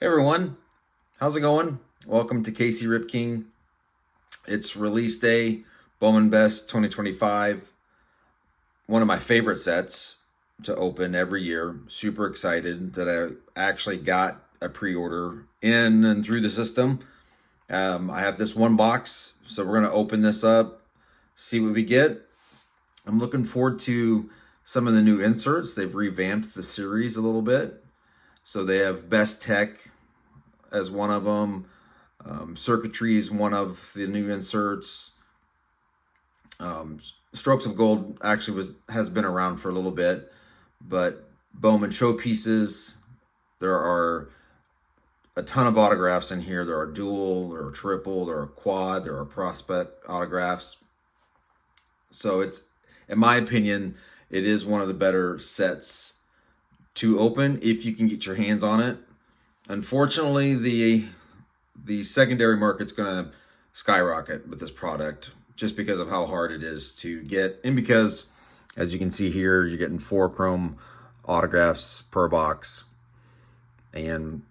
Hey everyone, how's it going? Welcome to Casey Rip King. It's release day, Bowman Best 2025. One of my favorite sets to open every year. Super excited that I actually got a pre-order in and through the system. I have this one box, so we're going to open this up, see what we get. I'm looking forward to some of the new inserts. They've revamped the series a little bit. So they have Best Tech as one of them. Circuitry is one of the new inserts. Strokes of Gold actually has been around for a little bit, but Bowman showpieces. There are a ton of autographs in here. There are dual, there are triple, there are quad, there are prospect autographs. So it's, in my opinion, it is one of the better sets to open if you can get your hands on it. Unfortunately, the secondary market's going to skyrocket with this product just because of how hard it is to get, and because, as you can see here, you're getting 4 chrome autographs per box, and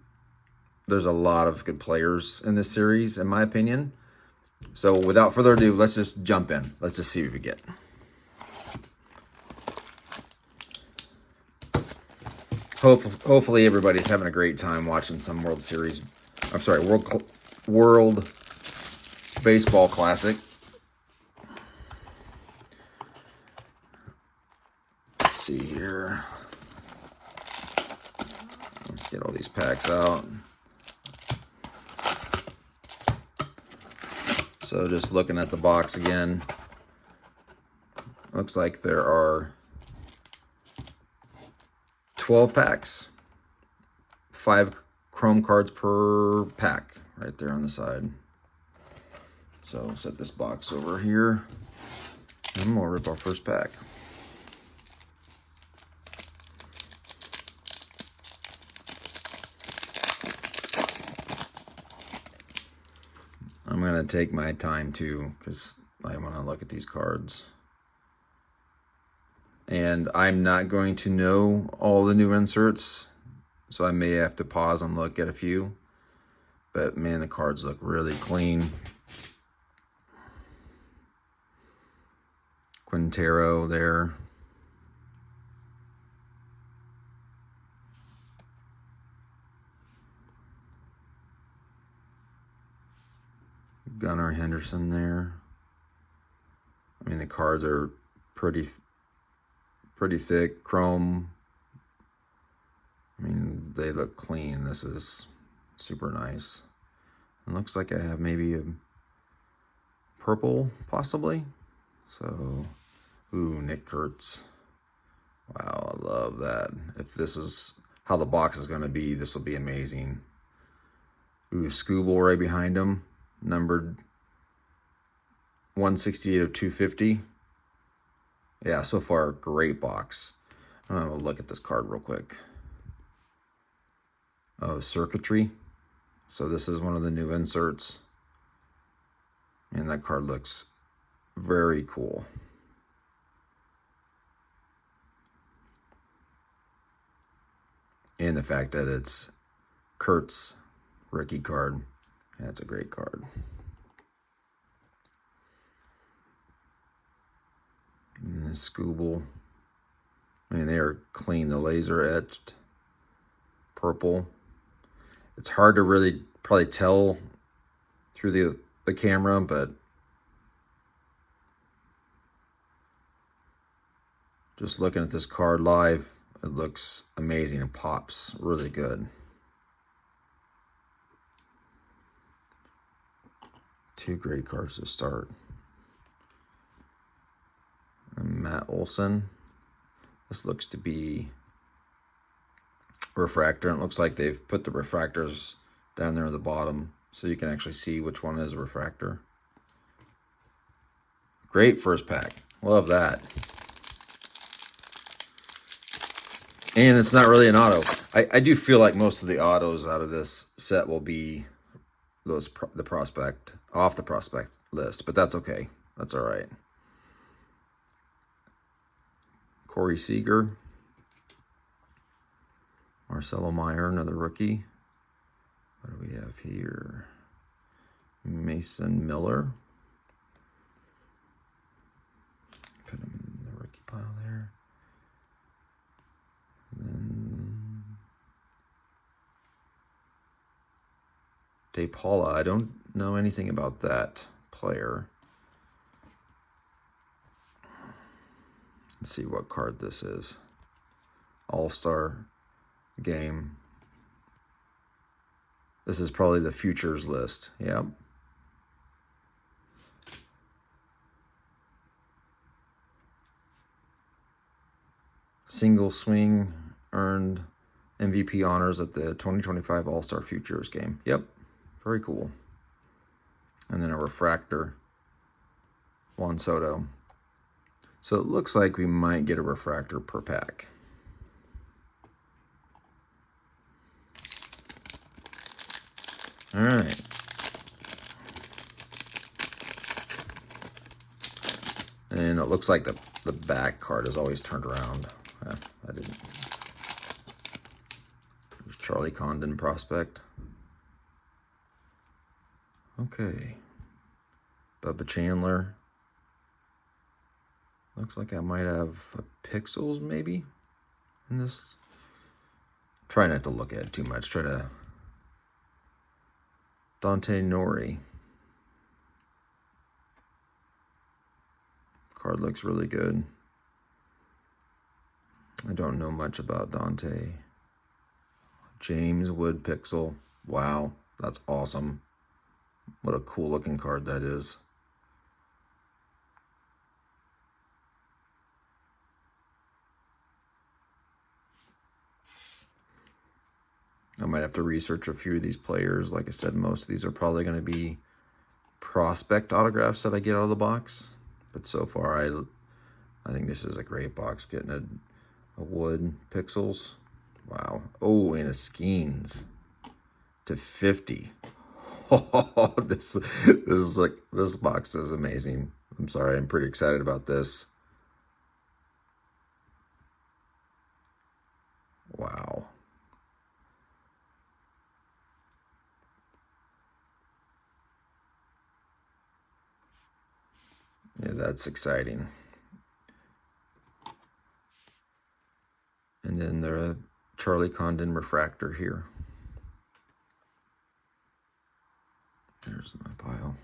there's a lot of good players in this series, in my opinion. So without further ado, let's just jump in. Let's just see what we get. Hopefully everybody's having a great time watching some World Series. I'm sorry, World Baseball Classic. Let's see here. Let's get all these packs out. So just looking at the box again, looks like there are 12 packs, 5 chrome cards per pack right there on the side. So set this box over here and we'll rip our first pack. I'm going to take my time too, because I want to look at these cards. And I'm not going to know all the new inserts, so I may have to pause and look at a few. But man, the cards look really clean. Quintero there. Gunnar Henderson there. I mean, the cards are pretty thick, chrome. I mean, they look clean. This is super nice. It looks like I have maybe a purple, possibly. So, ooh, Nick Kurtz. Wow, I love that. If this is how the box is going to be, this will be amazing. Ooh, Scooble right behind him, numbered 168 of 250. Yeah, so far, great box. I'm going to look at this card real quick. Oh, Circuitry. So this is one of the new inserts. And that card looks very cool. And the fact that it's Kurt's rookie card. That's a great card. And the Scooble. I mean, they are clean. The laser etched purple. It's hard to really probably tell through the camera, but just looking at this card live, it looks amazing and pops really good. 2 great cards to start. And Matt Olson. This looks to be refractor, and it looks like they've put the refractors down there at the bottom so you can actually see which one is a refractor. Great first pack. Love that. And it's not really an auto. I do feel like most of the autos out of this set will be the prospect, off the prospect list, but that's okay. That's all right. Corey Seager. Marcelo Meyer, another rookie. What do we have here? Mason Miller. Put him in the rookie pile there. And then DePaula. I don't know anything about that player. Let's see what card this is. All-Star game. This is probably the futures list. Yep. Single swing earned MVP honors at the 2025 All-Star Futures game. Yep. Very cool. And then a refractor. Juan Soto. So it looks like we might get a refractor per pack. All right. And it looks like the back card is always turned around. I didn't. Charlie Condon prospect. Okay. Bubba Chandler. Looks like I might have pixels maybe in this. Try not to look at it too much. Try to. Dante Nori. Card looks really good. I don't know much about Dante. James Wood Pixel. Wow, that's awesome. What a cool looking card that is. I might have to research a few of these players. Like I said, most of these are probably going to be prospect autographs that I get out of the box. But so far, I think this is a great box. Getting a Wood Pixels. Wow. Oh, and a Skeens to 50. Oh, this is like, this box is amazing. I'm sorry, I'm pretty excited about this. Wow. Yeah, that's exciting. And then the Charlie Condon refractor here. There's my pile.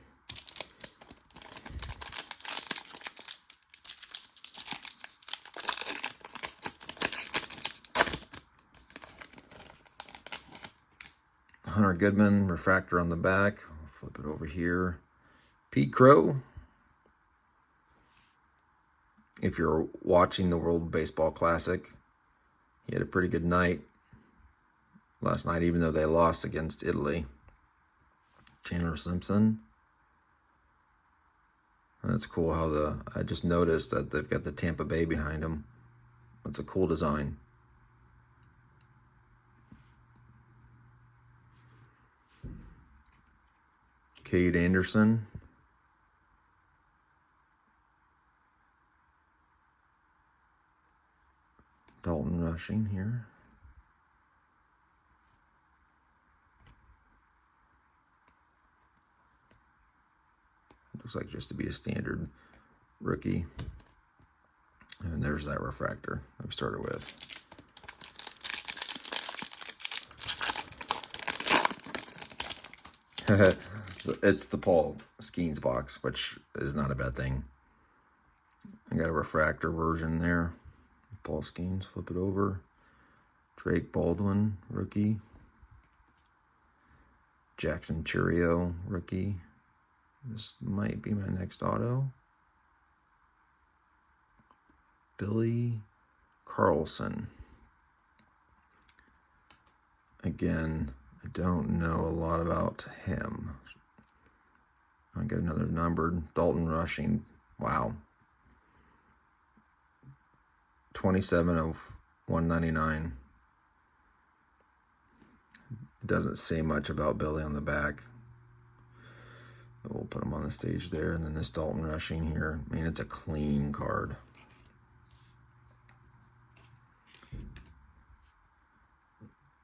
Hunter Goodman refractor on the back. I'll flip it over here. Pete Crow. If you're watching the World Baseball Classic, he had a pretty good night last night, even though they lost against Italy. Chandler Simpson. And that's cool how I just noticed that they've got the Tampa Bay behind them. That's a cool design. Cade Anderson. Dalton Rushing here. Looks like just to be a standard rookie. And there's that refractor that we started with. It's the Paul Skeens box, which is not a bad thing. I got a refractor version there. Paul Skeens, flip it over. Drake Baldwin, rookie. Jackson Churio, rookie. This might be my next auto. Billy Carlson. Again, I don't know a lot about him. I get another numbered. Dalton Rushing. Wow. 27 of 199. It doesn't say much about Billy on the back. But we'll put him on the stage there. And then this Dalton Rushing here. I mean, it's a clean card.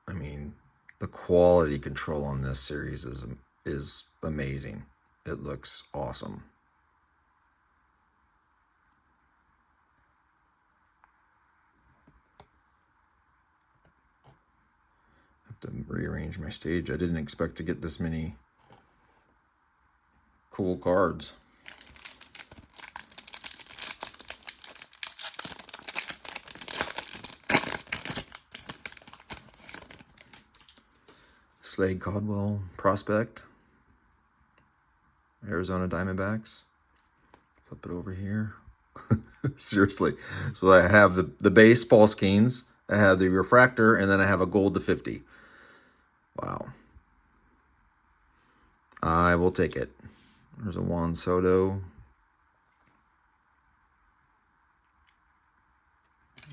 I mean, The quality control on this series is amazing. It looks awesome. I have to rearrange my stage. I didn't expect to get this many cool cards. Slade Caldwell prospect. Arizona Diamondbacks. Flip it over here. Seriously. So I have the base Paul Skeens, I have the refractor, and then I have a gold to 50. Wow. I will take it. There's a Juan Soto.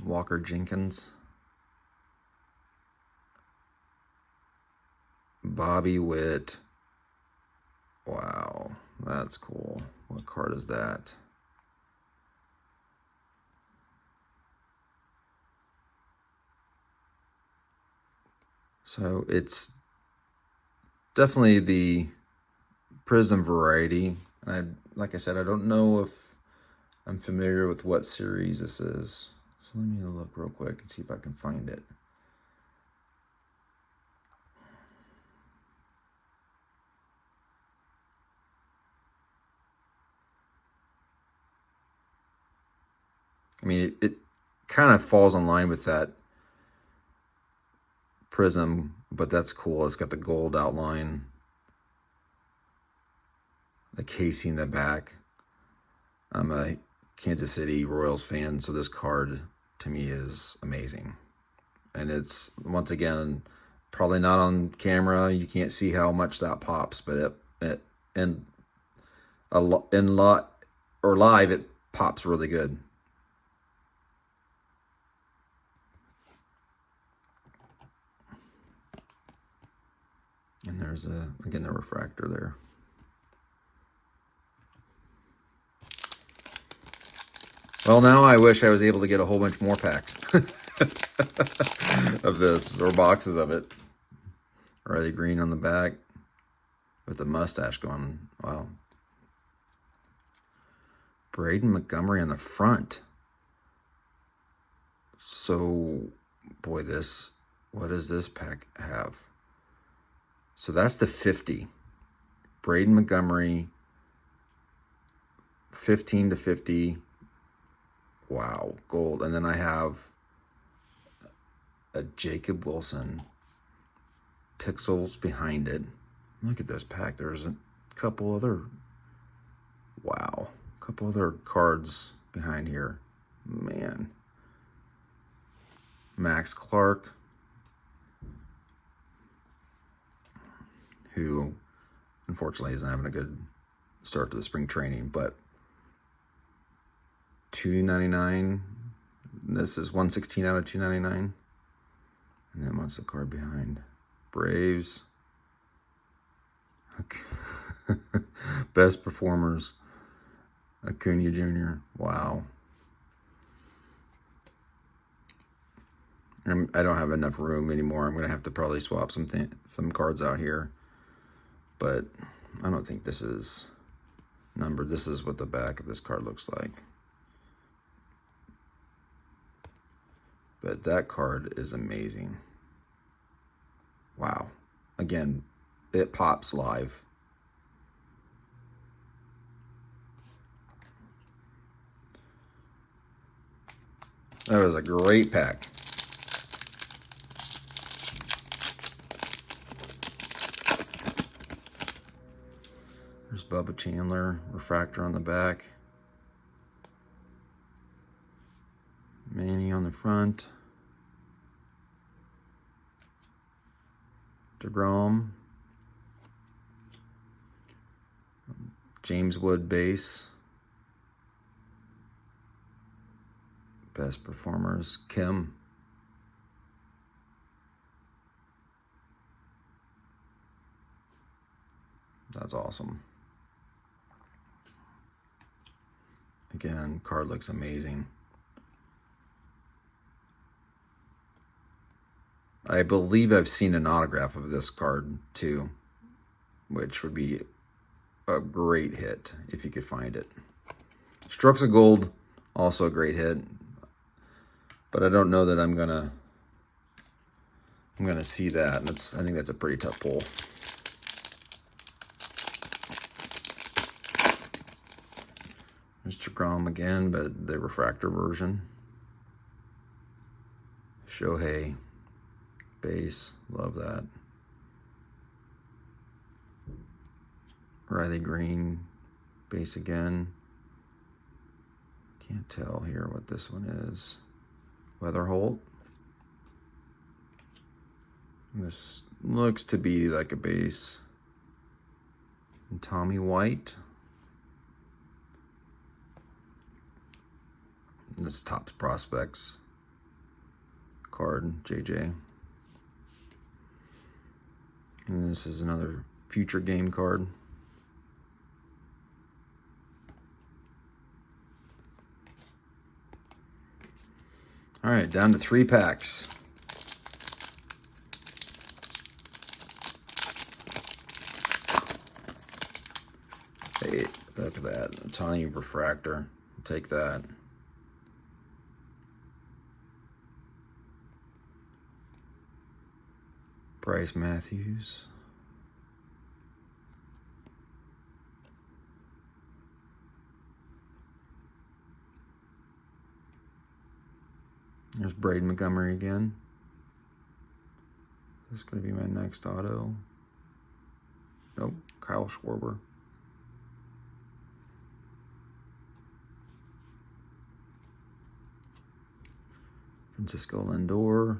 Walker Jenkins. Bobby Witt. Wow, that's cool. What card is that? So it's definitely the Prism variety. Like I said, I don't know if I'm familiar with what series this is. So let me look real quick and see if I can find it. I mean, it kind of falls in line with that Prism, but that's cool. It's got the gold outline, the casing in the back. I'm a Kansas City Royals fan, so this card to me is amazing. And it's, once again, probably not on camera. You can't see how much that pops, but in live it pops really good. And there's again the refractor there. Well, now I wish I was able to get a whole bunch more packs of this, or boxes of it. Riley Green on the back with the mustache going. Wow. Braden Montgomery on the front. So, boy, what does this pack have? So that's the 50. Braden Montgomery, 15 to 50. Wow, gold. And then I have a Jacob Wilson, pixels behind it. Look at this pack. There's a couple other, wow, a couple other cards behind here. Man. Max Clark, who unfortunately isn't having a good start to the spring training, but $2.99. This is 116 out of 299. And then what's the card behind? Braves. Okay. Best performers. Acuna Jr. Wow. I don't have enough room anymore. I'm going to have to probably swap some cards out here. But I don't think this is numbered. This is what the back of this card looks like. But that card is amazing. Wow. Again, it pops live. That was a great pack. There's Bubba Chandler, refractor on the back. Manny on the front. DeGrom. James Wood base. Best performers, Kim. That's awesome. Again, card looks amazing. I believe I've seen an autograph of this card too, which would be a great hit if you could find it. Strokes of Gold, also a great hit, but I don't know that I'm gonna see that. I think that's a pretty tough pull. Mr. Grom again, but the refractor version. Shohei, base, love that. Riley Green, base again. Can't tell here what this one is. Weatherholt. This looks to be like a base. And Tommy White. And this Topps Prospects card, JJ. And this is another future game card. All right, down to 3 packs. Hey, look at that. A tiny refractor. I'll take that. Bryce Matthews. There's Braden Montgomery again. This is going to be my next auto. Nope, Kyle Schwarber. Francisco Lindor.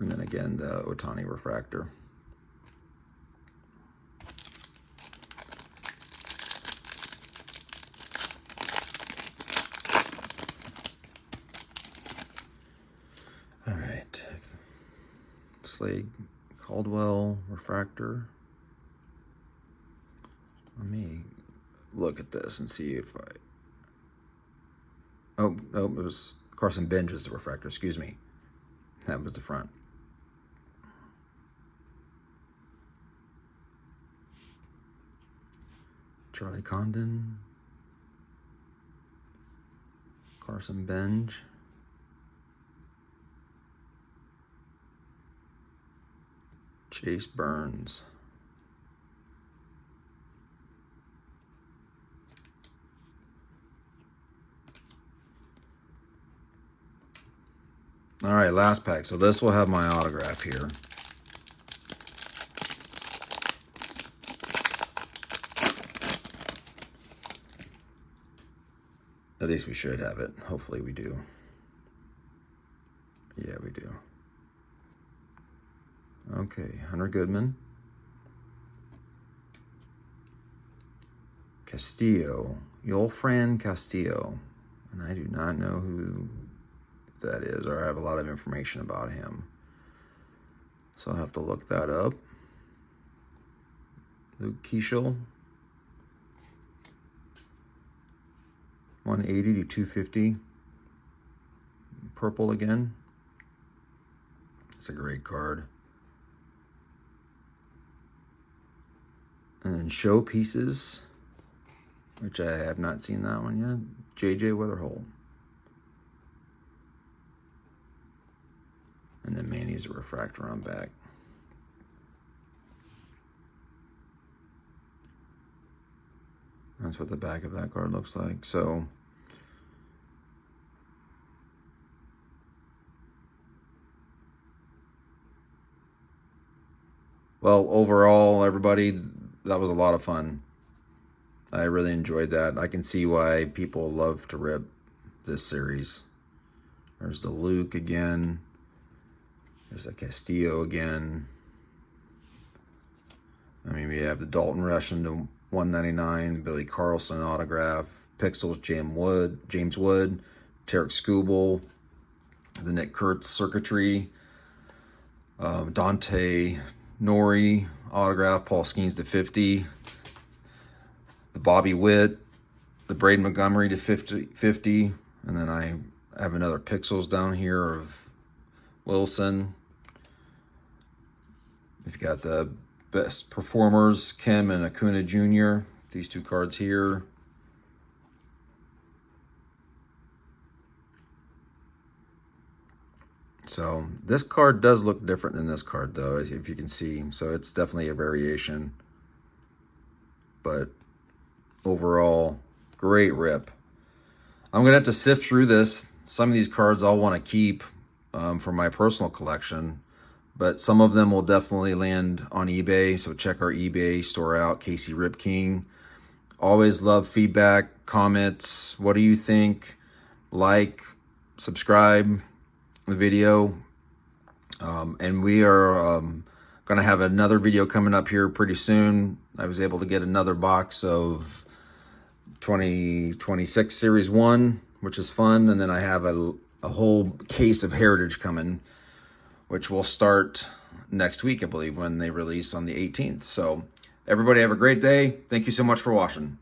And then again, the Ohtani refractor. All right. Slade Caldwell refractor. Let me look at this and see if I... Oh, it was Carson Bench is the refractor, excuse me. That was the front. Charlie Condon. Carson Bench. Chase Burns. All right, last pack. So this will have my autograph here. At least we should have it. Hopefully we do. Yeah, we do. Okay, Hunter Goodman. Castillo. Yolfran Castillo. And I do not know who that is, or I have a lot of information about him. So I'll have to look that up. Luke Keeschel. 180 to 250. Purple again. It's a great card. And then Showpieces, which I have not seen that one yet. JJ Weatherholt. And then Manny's a refractor on back. That's what the back of that card looks like. So, well, overall, everybody, that was a lot of fun. I really enjoyed that. I can see why people love to rip this series. There's the Luke again. There's the Castillo again. I mean, we have the Dalton Rushing to 199, Billy Carlson autograph, Pixels James Wood, Tarek Skubal, the Nick Kurtz circuitry, Dante Nori autograph, Paul Skeens to 50, the Bobby Witt, the Braden Montgomery to 50, and then I have another Pixels down here of Wilson. We've got the best performers, Kim and Acuna Jr. These two cards here. So this card does look different than this card, though, if you can see. So it's definitely a variation. But overall, great rip. I'm going to have to sift through this. Some of these cards I'll want to keep for my personal collection. But some of them will definitely land on eBay. So check our eBay store out, Casey Rip King. Always love feedback, comments. What do you think? Like, subscribe the video. And we are going to have another video coming up here pretty soon. I was able to get another box of 2026 Series 1, which is fun. And then I have a whole case of Heritage coming, which will start next week, I believe, when they release on the 18th. So everybody have a great day. Thank you so much for watching.